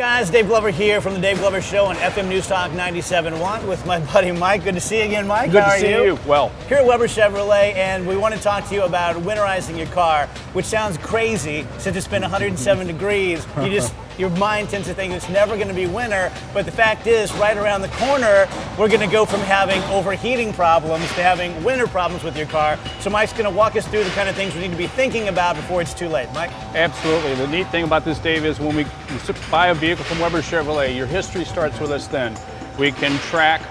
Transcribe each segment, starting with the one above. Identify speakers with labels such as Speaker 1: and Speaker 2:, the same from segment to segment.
Speaker 1: Guys, Dave Glover here from the Dave Glover Show on FM News Talk 97.1 with my buddy Mike. Good to see you again, Mike.
Speaker 2: Good
Speaker 1: How
Speaker 2: to
Speaker 1: are
Speaker 2: see
Speaker 1: you?
Speaker 2: Well,
Speaker 1: here at Weber Chevrolet, and we want to talk to you about winterizing your car, which sounds crazy since it's been 107 degrees. Your mind tends to think it's never going to be winter, but the fact is, right around the corner, we're going to go from having overheating problems to having winter problems with your car. So Mike's going to walk us through the kind of things we need to be thinking about before it's too late. Mike?
Speaker 2: Absolutely. The neat thing about this, Dave, is when we buy a vehicle from Weber Chevrolet, your history starts with us then. We can track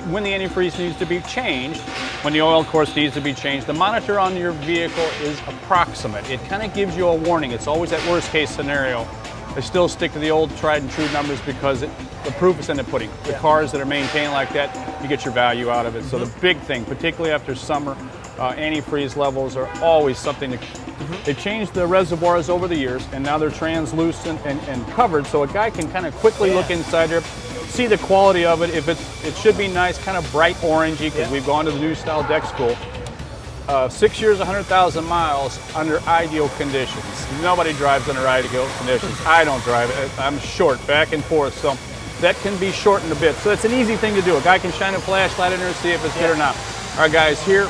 Speaker 2: when the antifreeze needs to be changed, when the oil, of course, needs to be changed. The monitor on your vehicle is approximate. It kind of gives you a warning. It's always that worst case scenario. I still stick to the old tried and true numbers because the proof is in the pudding. The cars that are maintained like that, you get your value out of it. So the big thing, particularly after summer, antifreeze levels are always something that they changed the reservoirs over the years, and now they're translucent and covered, so a guy can kind of quickly look inside there, see the quality of it. If it should be nice, kind of bright orangey, because we've gone to the new style deck school. 6 years, 100,000 miles under ideal conditions. Nobody drives under ideal conditions. I don't drive it. I'm short, back and forth, so that can be shortened a bit. So it's an easy thing to do. A guy can shine a flashlight in there and see if it's good or not. Our guys here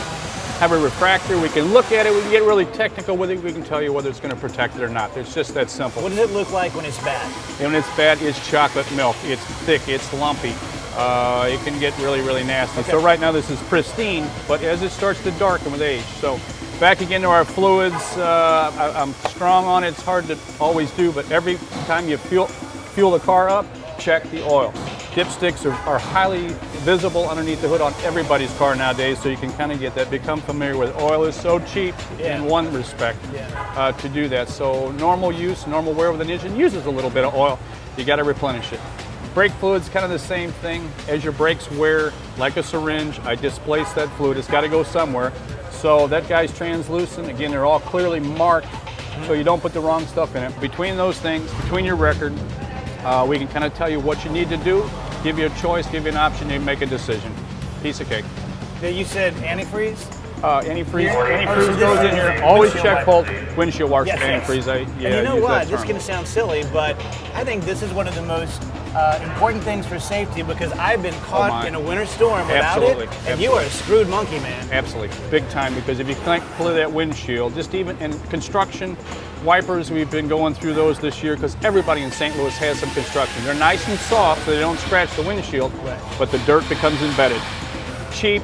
Speaker 2: have a refractor. We can look at it. We can get really technical with it. We can tell you whether it's going to protect it or not. It's just that simple.
Speaker 1: What does it look like when it's bad?
Speaker 2: When it's bad, it's chocolate milk. It's thick. It's lumpy. It can get really, really nasty. So right now this is pristine, but as it starts to darken with age. So back again to our fluids. I'm strong on it. It's hard to always do, but every time you fuel the car up, check the oil. Dipsticks are highly visible underneath the hood on everybody's car nowadays, so you can kind of get that. Become familiar with it. Oil is so cheap in one respect to do that. So normal use, normal wear with an engine uses a little bit of oil. You got to replenish it. Brake fluid's kind of the same thing. As your brakes wear like a syringe, I displace that fluid. It's got to go somewhere. So that guy's translucent. Again, they're all clearly marked, so you don't put the wrong stuff in it. Between those things, between your record, we can kind of tell you what you need to do, give you a choice, give you an option, you make a decision. Piece of cake.
Speaker 1: You said antifreeze?
Speaker 2: Antifreeze goes in here. Always check both windshield washers, antifrease.
Speaker 1: And you know what? This is going to sound silly, but I think this is one of the most important things for safety, because I've been caught in a winter storm without it, and you are a screwed monkey, man.
Speaker 2: Absolutely, big time, because if you can't clear that windshield, just even in construction, wipers, we've been going through those this year because everybody in St. Louis has some construction. They're nice and soft so they don't scratch the windshield, but the dirt becomes embedded. Cheap.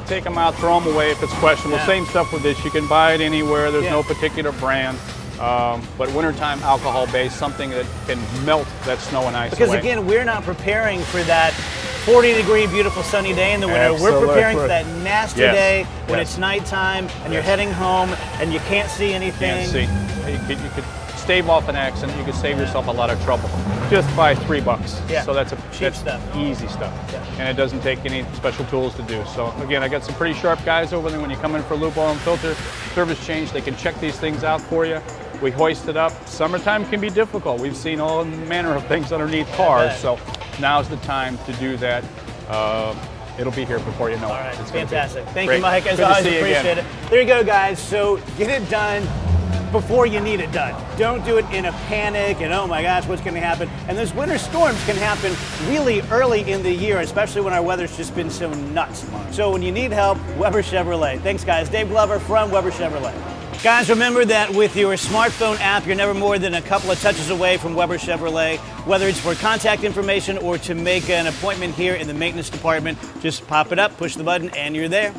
Speaker 2: Take them out, throw them away if it's questionable. Same stuff with this. You can buy it anywhere. There's no particular brand. But wintertime alcohol-based, something that can melt that snow and ice
Speaker 1: Because
Speaker 2: away.
Speaker 1: Again, we're not preparing for that 40-degree, beautiful sunny day in the winter. We're preparing for that nasty day when it's nighttime and you're heading home and you can't see anything.
Speaker 2: Can't see. You could stave off an accident. You could save yourself a lot of trouble just by $3. So that's
Speaker 1: cheap stuff,
Speaker 2: easy stuff, and it doesn't take any special tools to do. So again, I got some pretty sharp guys over there. When you come in for a lube oil and filter service change, they can check these things out for you. We hoist it up. Summertime can be difficult. We've seen all manner of things underneath cars, so now's the time to do that. It'll be here before you know it.
Speaker 1: It's fantastic. Thank you, Mike. As always, appreciate it. There you go, guys. So get it done before you need it done. Don't do it in a panic and, oh my gosh, what's going to happen? And those winter storms can happen really early in the year, especially when our weather's just been so nuts. So when you need help, Weber Chevrolet. Thanks, guys. Dave Glover from Weber Chevrolet. Guys, remember that with your smartphone app, you're never more than a couple of touches away from Weber Chevrolet. Whether it's for contact information or to make an appointment here in the maintenance department, just pop it up, push the button, and you're there.